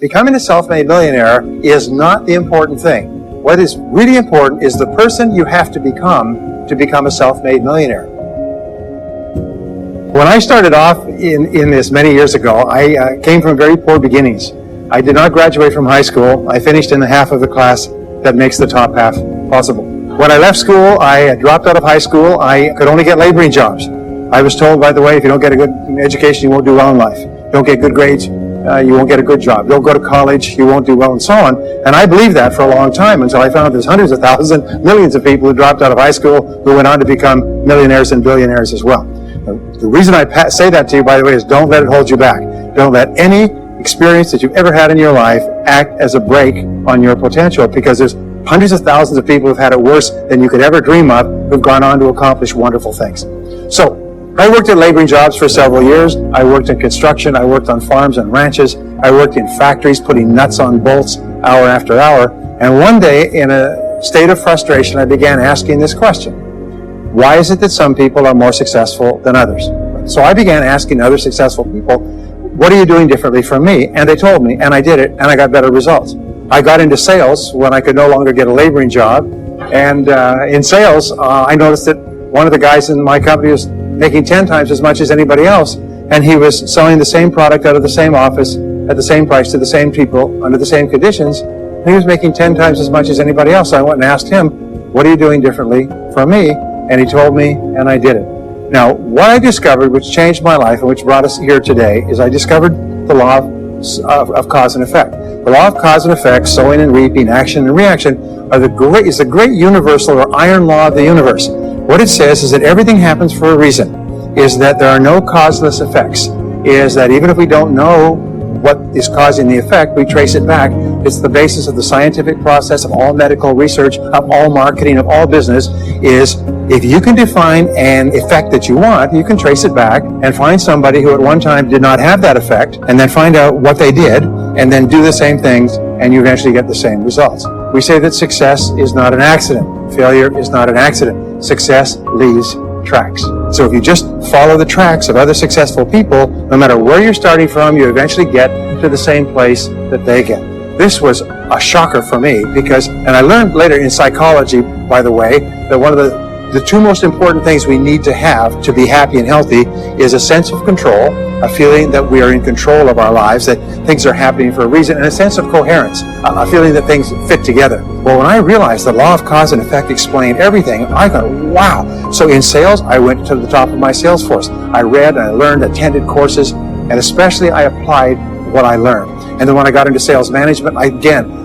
Becoming a self-made millionaire is not the important thing. What is really important is the person you have to become a self-made millionaire. When I started off in this many years ago, I came from very poor beginnings. I did not graduate from high school. I finished in the half of the class that makes the top half possible. When I left school, I dropped out of high school. I could only get laboring jobs. I was told, by the way, if you don't get a good education, you won't do well in life. Don't get good grades, you won't get a good job. Don't go to college, you won't do well, and so on. And I believed that for a long time until I found there's hundreds of thousands, millions of people who dropped out of high school who went on to become millionaires and billionaires as well. The reason I say that to you, by the way, is don't let it hold you back. Don't let any experience that you've ever had in your life act as a brake on your potential, because there's hundreds of thousands of people who've had it worse than you could ever dream of, who've gone on to accomplish wonderful things. So I worked at laboring jobs for several years. I worked in construction. I worked on farms and ranches. I worked in factories putting nuts on bolts hour after hour. And one day, in a state of frustration, I began asking this question: why is it that some people are more successful than others? So I began asking other successful people, what are you doing differently from me? And they told me, and I did it, and I got better results. I got into sales when I could no longer get a laboring job. And in sales, I noticed that one of the guys in my company was making 10 times as much as anybody else. And he was selling the same product out of the same office at the same price to the same people under the same conditions. And he was making 10 times as much as anybody else. So I went and asked him, what are you doing differently from me? And he told me, and I did it. Now, what I discovered, which changed my life and which brought us here today, is I discovered the law of cause and effect. The law of cause and effect, sowing and reaping, action and reaction, is the great universal or iron law of the universe. What it says is that everything happens for a reason, is that there are no causeless effects, is that even if we don't know what is causing the effect, we trace it back. It's the basis of the scientific process, of all medical research, of all marketing, of all business, is if you can define an effect that you want, you can trace it back and find somebody who at one time did not have that effect, and then find out what they did, and then do the same things, and you eventually get the same results. We say that success is not an accident. Failure is not an accident. Success leaves tracks. So if you just follow the tracks of other successful people, no matter where you're starting from, you eventually get to the same place that they get. This was a shocker for me because, and I learned later in psychology, by the way, that one of the two most important things we need to have to be happy and healthy is a sense of control, a feeling that we are in control of our lives, that things are happening for a reason, and a sense of coherence, a feeling that things fit together. Well, when I realized the law of cause and effect explained everything, I thought, wow. So in sales, I went to the top of my sales force. I read, I learned, attended courses, and especially I applied what I learned. And then when I got into sales management, I again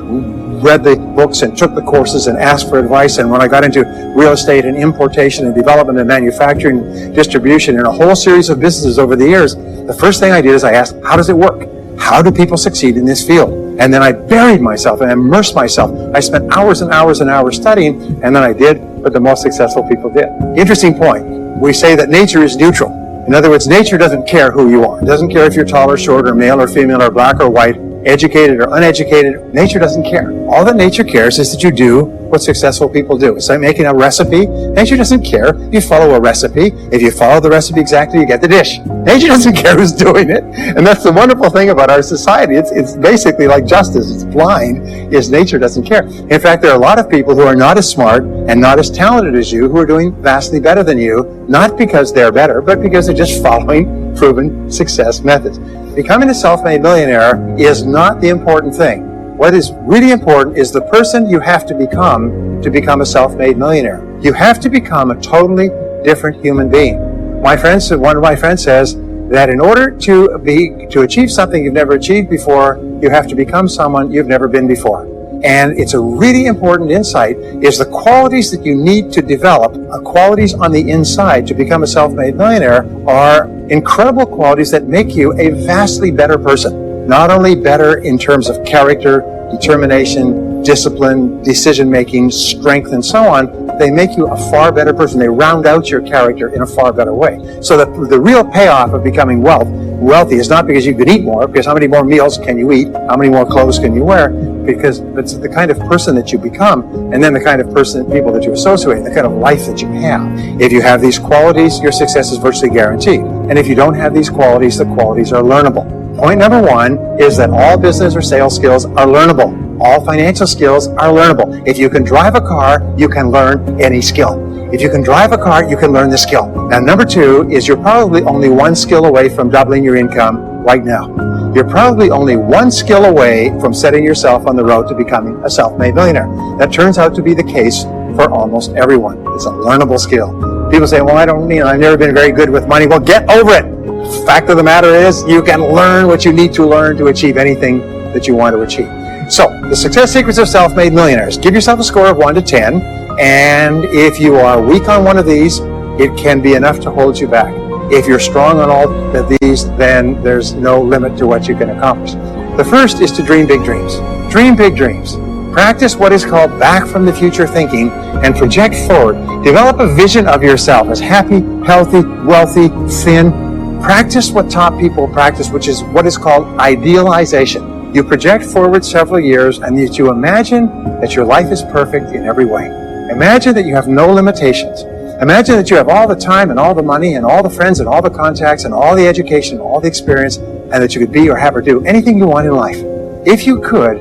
read the books and took the courses and asked for advice. And when I got into real estate and importation and development and manufacturing and distribution and a whole series of businesses over the years, the first thing I did is I asked, how does it work? How do people succeed in this field? And then I buried myself and immersed myself. I spent hours and hours and hours studying, and then I did what the most successful people did. Interesting point. We say that nature is neutral. In other words, nature doesn't care who you are. It doesn't care if you're tall or short or male or female or black or white, educated or uneducated. Nature doesn't care. All that nature cares is that you do what successful people do. It's like making a recipe. Nature doesn't care if you follow a recipe. If you follow the recipe exactly, you get the dish. Nature doesn't care who's doing it. And that's the wonderful thing about our society. It's basically like justice. It's blind, is nature doesn't care. In fact, there are a lot of people who are not as smart and not as talented as you who are doing vastly better than you, not because they're better, but because they're just following proven success methods. Becoming a self-made millionaire is not the important thing. What is really important is the person you have to become a self-made millionaire. You have to become a totally different human being. One of my friends says that in order to achieve something you've never achieved before, you have to become someone you've never been before. And it's a really important insight, is the qualities that you need to develop, qualities on the inside to become a self-made millionaire, are incredible qualities that make you a vastly better person. Not only better in terms of character, determination, discipline, decision-making, strength, and so on, they make you a far better person. They round out your character in a far better way. So that the real payoff of becoming wealthy is not because you can eat more, because how many more meals can you eat, how many more clothes can you wear, because it's the kind of person that you become, and then the kind of people that you associate, the kind of life that you have. If you have these qualities, your success is virtually guaranteed. And if you don't have these qualities, the qualities are learnable. Point number one is that all business or sales skills are learnable. All financial skills are learnable. If you can drive a car, you can learn any skill. If you can drive a car, you can learn the skill. Now, number two is you're probably only one skill away from doubling your income right now. You're probably only one skill away from setting yourself on the road to becoming a self-made millionaire. That turns out to be the case for almost everyone. It's a learnable skill. People say, well, I've never been very good with money. Well, get over it. Fact of the matter is, you can learn what you need to learn to achieve anything that you want to achieve. So, the success secrets of self-made millionaires. Give yourself a score of 1 to 10, and if you are weak on one of these, it can be enough to hold you back. If you're strong on all of these, then there's no limit to what you can accomplish. The first is to dream big dreams. Dream big dreams. Practice what is called back from the future thinking and project forward. Develop a vision of yourself as happy, healthy, wealthy, thin. Practice what top people practice, which is what is called idealization. You project forward several years and you imagine that your life is perfect in every way. Imagine that you have no limitations. Imagine that you have all the time and all the money and all the friends and all the contacts and all the education and all the experience, and that you could be or have or do anything you want in life. If you could,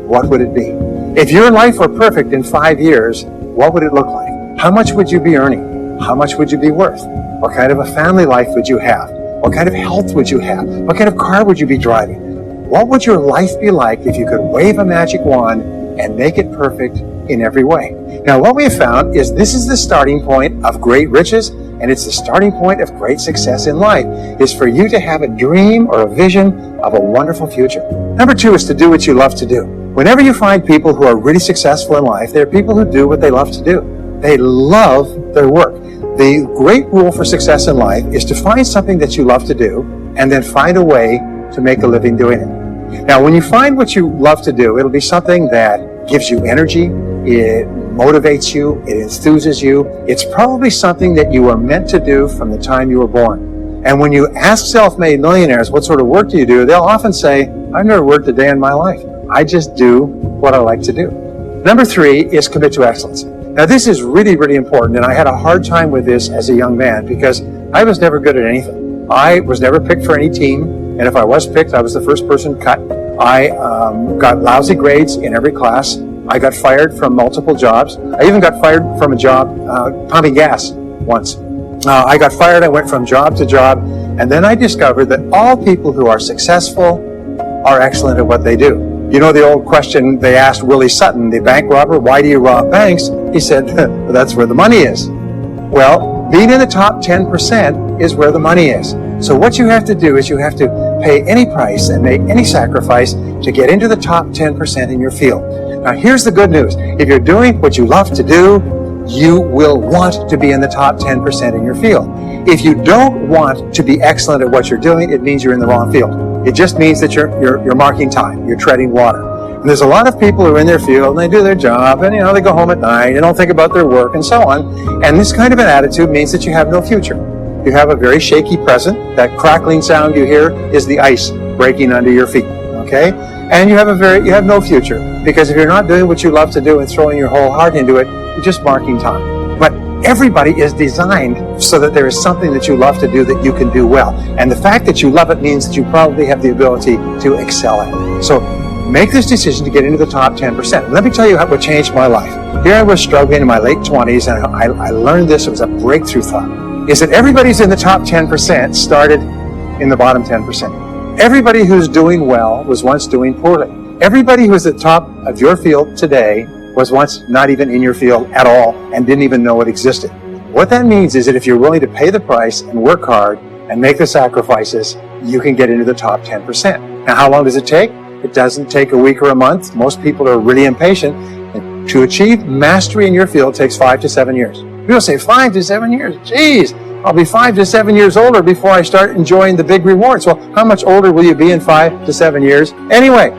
what would it be? If your life were perfect in 5 years, what would it look like? How much would you be earning? How much would you be worth? What kind of a family life would you have? What kind of health would you have? What kind of car would you be driving? What would your life be like if you could wave a magic wand and make it perfect in every way? Now, what we have found is this is the starting point of great riches, and it's the starting point of great success in life, is for you to have a dream or a vision of a wonderful future. Number two is to do what you love to do. Whenever you find people who are really successful in life, they're people who do what they love to do. They love their work. The great rule for success in life is to find something that you love to do and then find a way to make a living doing it. Now, when you find what you love to do, it'll be something that gives you energy, it motivates you, it enthuses you. It's probably something that you were meant to do from the time you were born. And when you ask self-made millionaires, what sort of work do you do? They'll often say, I've never worked a day in my life. I just do what I like to do. Number three is commit to excellence. Now, this is really, really important, and I had a hard time with this as a young man because I was never good at anything. I was never picked for any team, and if I was picked, I was the first person cut. I got lousy grades in every class. I got fired from multiple jobs. I even got fired from a job pumping gas once. I got fired, I went from job to job, and then I discovered that all people who are successful are excellent at what they do. You know the old question they asked Willie Sutton, the bank robber, why do you rob banks? He said, well, that's where the money is. Well, being in the top 10% is where the money is. So what you have to do is you have to pay any price and make any sacrifice to get into the top 10% in your field. Now, here's the good news. If you're doing what you love to do, you will want to be in the top 10% in your field. If you don't want to be excellent at what you're doing, it means you're in the wrong field. It just means that you're marking time, you're treading water. And there's a lot of people who are in their field and they do their job and they go home at night, they don't think about their work and so on. And this kind of an attitude means that you have no future. You have a very shaky present. That crackling sound you hear is the ice breaking under your feet. Okay? And you have no future, because if you're not doing what you love to do and throwing your whole heart into it, you're just marking time. But everybody is designed so that there is something that you love to do that you can do well. And the fact that you love it means that you probably have the ability to excel at it. So make this decision to get into the top 10%. Let me tell you what changed my life. Here I was struggling in my late 20s, and I learned this. It was a breakthrough thought. Is that everybody's in the top 10% started in the bottom 10%. Everybody who's doing well was once doing poorly. Everybody who's at the top of your field today was once not even in your field at all and didn't even know it existed. What that means is that if you're willing to pay the price and work hard and make the sacrifices, you can get into the top 10%. Now, how long does it take? It doesn't take a week or a month. Most people are really impatient. And to achieve mastery in your field takes 5 to 7 years. People say 5 to 7 years. Geez, I'll be 5 to 7 years older before I start enjoying the big rewards. Well, how much older will you be in 5 to 7 years anyway?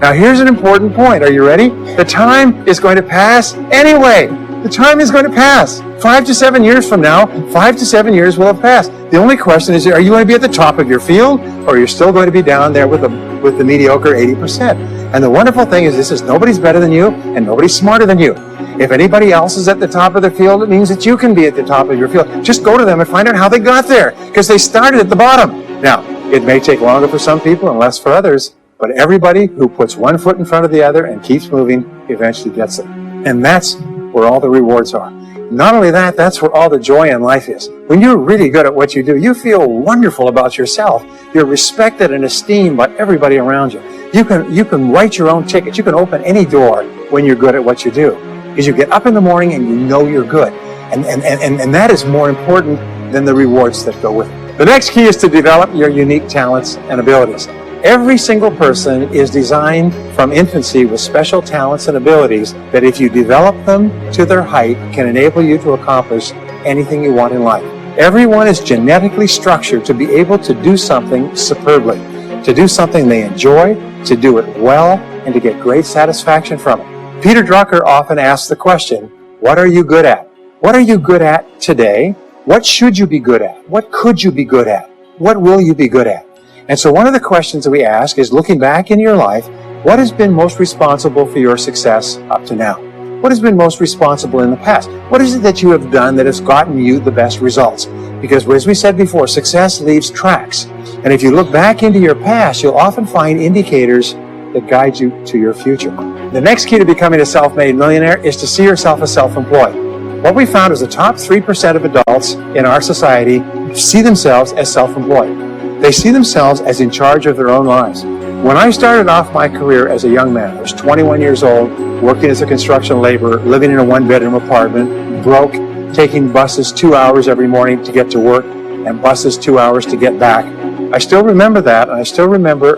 Now, here's an important point. Are you ready? The time is going to pass anyway. The time is going to pass. 5 to 7 years from now, 5 to 7 years will have passed. The only question is, are you going to be at the top of your field, or are you still going to be down there with the mediocre 80%? And the wonderful thing is this is nobody's better than you, and nobody's smarter than you. If anybody else is at the top of their field, it means that you can be at the top of your field. Just go to them and find out how they got there, because they started at the bottom. Now, It may take longer for some people and less for others, but everybody who puts one foot in front of the other and keeps moving eventually gets it. And that's where all the rewards are. Not only that, that's where all the joy in life is. When you're really good at what you do, you feel wonderful about yourself. You're respected and esteemed by everybody around you. You can write your own tickets. You can open any door when you're good at what you do. Because you get up in the morning and you know you're good. And that is more important than the rewards that go with it. The next key is to develop your unique talents and abilities. Every single person is designed from infancy with special talents and abilities that if you develop them to their height can enable you to accomplish anything you want in life. Everyone is genetically structured to be able to do something superbly, to do something they enjoy, to do it well, and to get great satisfaction from it. Peter Drucker often asks the question, what are you good at? What are you good at today? What should you be good at? What could you be good at? What will you be good at? And so one of the questions that we ask is, looking back in your life, what has been most responsible for your success up to now? What has been most responsible in the past? What is it that you have done that has gotten you the best results? Because as we said before, success leaves tracks. And if you look back into your past, you'll often find indicators that guide you to your future. The next key to becoming a self-made millionaire is to see yourself as self-employed. What we found is the top 3% of adults in our society see themselves as self-employed. They see themselves as in charge of their own lives. When I started off my career as a young man, I was 21 years old, working as a construction laborer, living in a one-bedroom apartment, broke, taking buses 2 hours every morning to get to work and buses 2 hours to get back. I still remember that, and I still remember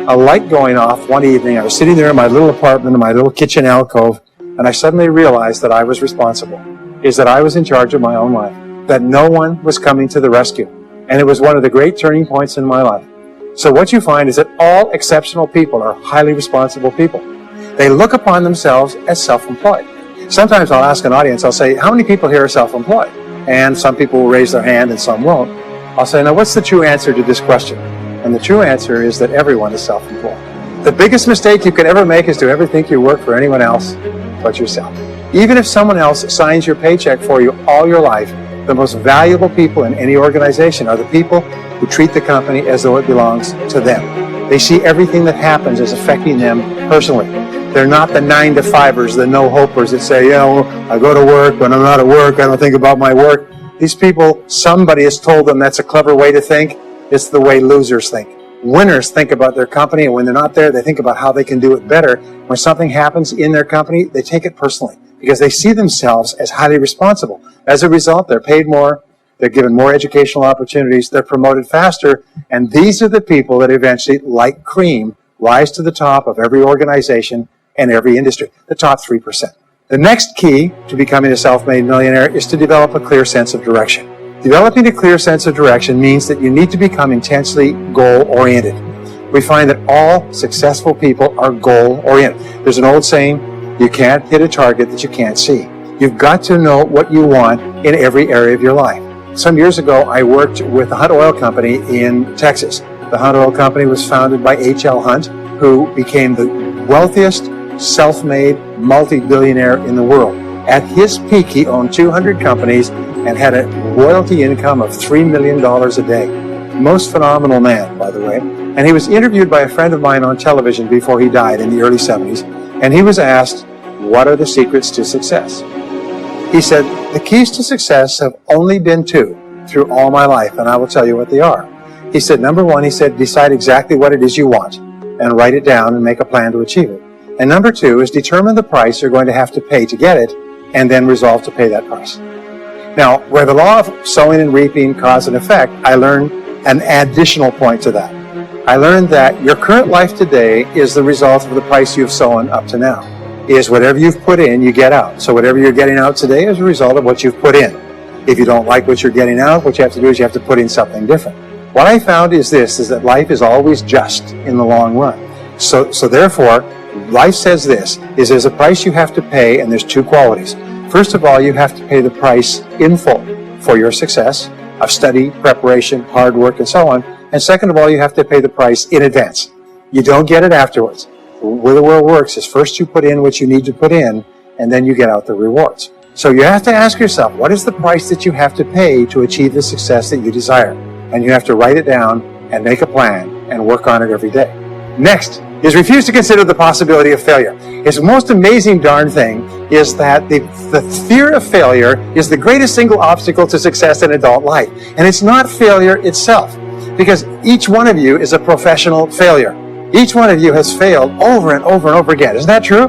a light going off one evening. I was sitting there in my little apartment, in my little kitchen alcove, and I suddenly realized that I was responsible, that I was in charge of my own life, that no one was coming to the rescue. And it was one of the great turning points in my life. So what you find is that all exceptional people are highly responsible people. They look upon themselves as self-employed. Sometimes I'll ask an audience, I'll say, how many people here are self-employed? And some people will raise their hand and some won't. I'll say, now what's the true answer to this question? And the true answer is that everyone is self-employed. The biggest mistake you could ever make is to ever think you work for anyone else but yourself. Even if someone else signs your paycheck for you all your life, the most valuable people in any organization are the people who treat the company as though it belongs to them. They see everything that happens as affecting them personally. They're not the 9-to-5ers, the no-hopers that say, I go to work, when I'm not at work, I don't think about my work. These people, somebody has told them that's a clever way to think. It's the way losers think. Winners think about their company, and when they're not there, they think about how they can do it better. When something happens in their company, they take it personally because they see themselves as highly responsible. As a result, they're paid more, they're given more educational opportunities, they're promoted faster, and these are the people that eventually, like cream, rise to the top of every organization and every industry, the top 3%. The next key to becoming a self-made millionaire is to develop a clear sense of direction. Developing a clear sense of direction means that you need to become intensely goal-oriented. We find that all successful people are goal-oriented. There's an old saying, you can't hit a target that you can't see. You've got to know what you want in every area of your life. Some years ago, I worked with the Hunt Oil Company in Texas. The Hunt Oil Company was founded by H.L. Hunt, who became the wealthiest self-made multi-billionaire in the world. At his peak, he owned 200 companies and had a royalty income of $3 million a day. Most phenomenal man, by the way. And he was interviewed by a friend of mine on television before he died in the early 70s. And he was asked, what are the secrets to success? He said, the keys to success have only been 2 through all my life, and I will tell you what they are. He said, number 1, he said, decide exactly what it is you want and write it down and make a plan to achieve it. And number 2 is determine the price you're going to have to pay to get it and then resolve to pay that price. Now, where the law of sowing and reaping cause and effect, I learned an additional point to that. I learned that your current life today is the result of the price you've sown up to now. Is whatever you've put in, you get out. So whatever you're getting out today is a result of what you've put in. If you don't like what you're getting out, what you have to do is you have to put in something different. What I found is that life is always just in the long run. So therefore, life says there's a price you have to pay, and there's 2 qualities. First of all, you have to pay the price in full for your success of study, preparation, hard work, and so on. And second of all, you have to pay the price in advance. You don't get it afterwards. The way the world works is first you put in what you need to put in, and then you get out the rewards. So you have to ask yourself, what is the price that you have to pay to achieve the success that you desire? And you have to write it down and make a plan and work on it every day. Next is refuse to consider the possibility of failure. It's the most amazing darn thing is that the fear of failure is the greatest single obstacle to success in adult life. And it's not failure itself, because each one of you is a professional failure. Each one of you has failed over and over and over again. Isn't that true?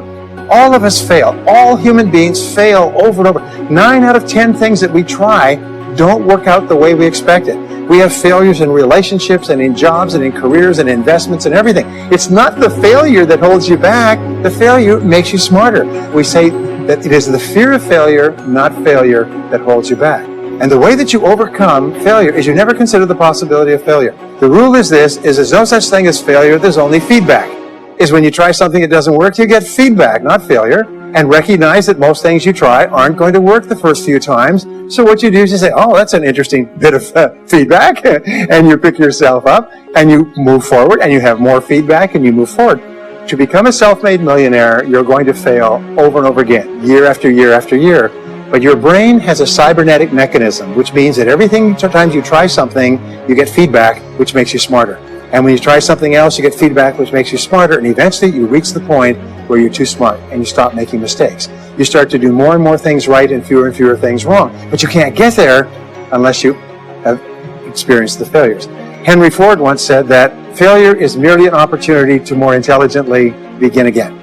All of us fail. All human beings fail over and over. 9 out of 10 things that we try don't work out the way we expected. We have failures in relationships and in jobs and in careers and investments and everything. It's not the failure that holds you back. The failure makes you smarter. We say that it is the fear of failure, not failure, that holds you back. And the way that you overcome failure is you never consider the possibility of failure. The rule is this, is there's no such thing as failure, there's only feedback. Is when you try something that doesn't work, you get feedback, not failure. And recognize that most things you try aren't going to work the first few times. So what you do is you say, oh, that's an interesting bit of feedback. And you pick yourself up and you move forward and you have more feedback and you move forward. To become a self-made millionaire, you're going to fail over and over again, year after year after year. But your brain has a cybernetic mechanism, which means that sometimes you try something, you get feedback, which makes you smarter. And when you try something else, you get feedback, which makes you smarter. And eventually you reach the point where you're too smart and you stop making mistakes. You start to do more and more things right and fewer things wrong. But you can't get there unless you have experienced the failures. Henry Ford once said that failure is merely an opportunity to more intelligently begin again.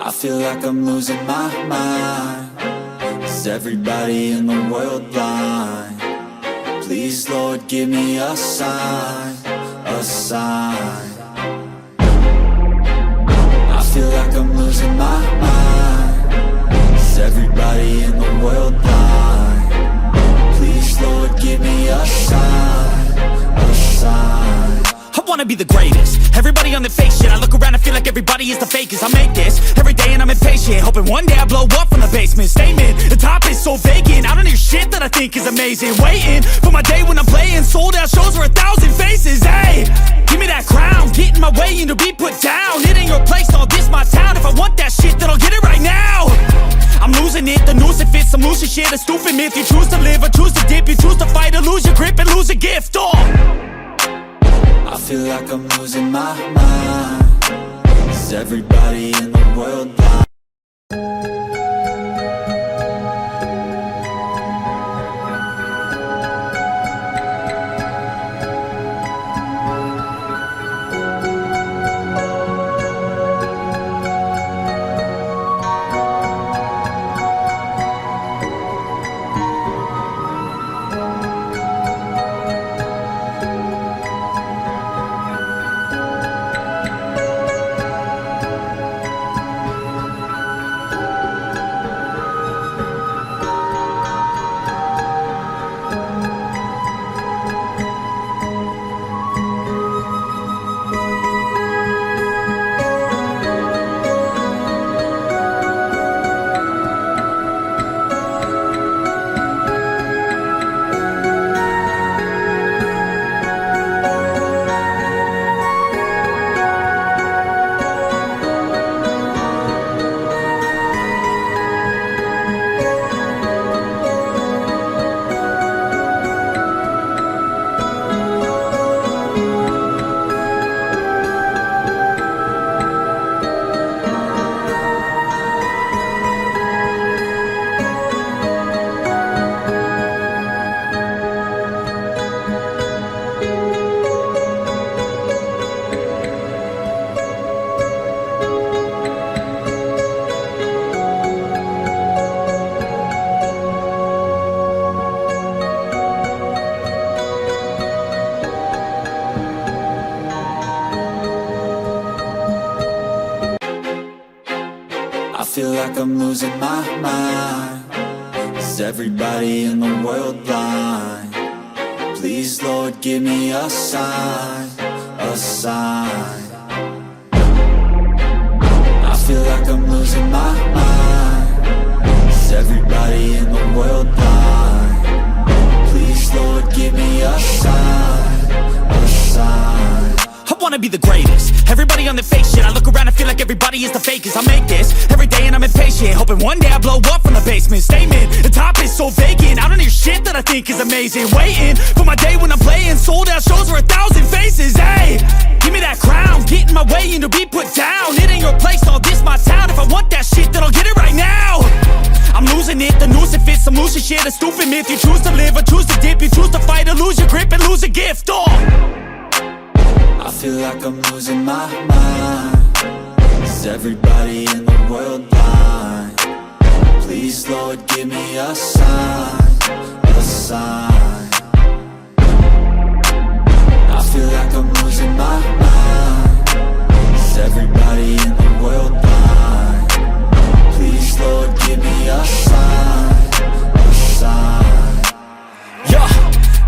I feel like I'm losing my mind. Is everybody in the world blind? Please, Lord, give me a sign, a sign. I feel like I'm losing my mind. Is everybody in the world blind? Please, Lord, give me a sign, a sign. I wanna be the greatest. Everybody on the fake shit. I look around and feel like everybody is the fakest. I make this every day and I'm impatient, hoping one day I blow up from the basement. Statement, the top is so vacant. I don't hear shit that I think is amazing. Waiting for my day when I'm playing sold out shows for 1,000 faces. Hey, give me that crown, get in my way and to be put down. It ain't your place, all this my town. If I want that shit, then I'll get it right now. I'm losing it, the noose it fits. I'm losing shit, a stupid myth. You choose to live or choose to dip. You choose to fight or lose your grip and lose a gift. I feel like I'm losing my mind. Is everybody in the world blind? I'm losing my mind. Is everybody in the world blind? Please, Lord, give me a sign, a sign. I feel like I'm losing my mind. Is everybody in the world blind? Please, Lord, give me a sign, a sign. I wanna be the greatest. Everybody on the fake shit. I look around and feel like everybody is the fakest. I make this every day and I'm impatient, hoping one day I blow up from the basement. Statement, the top is so vacant. I don't hear shit that I think is amazing. Waiting for my day when I'm playing sold out shows for 1,000 faces. Hey, give me that crown, get in my way and to be put down. It ain't your place, all this my town. If I want that shit, then I'll get it right now. I'm losing it, the noose it fits. I'm losing shit, a stupid myth. You choose to live or choose to dip. You choose to fight or lose your grip and lose a gift. I feel like I'm losing my mind. Is everybody in the world blind? Please, Lord, give me a sign, a sign. I feel like I'm losing my mind. Is everybody in the world blind? Please, Lord, give me a sign, a sign. Yeah.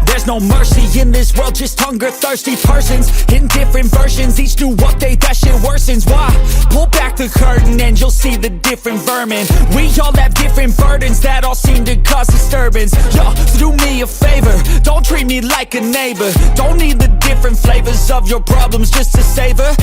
There's no mercy in this world, just hunger-thirsty persons in different versions. Each new update, that shit worsens. Why? Pull back the curtain and you'll see the different vermin. We all have different burdens that all seem to cause disturbance. Yo, so do me a favor, don't treat me like a neighbor. Don't need the different flavors of your problems just to savor.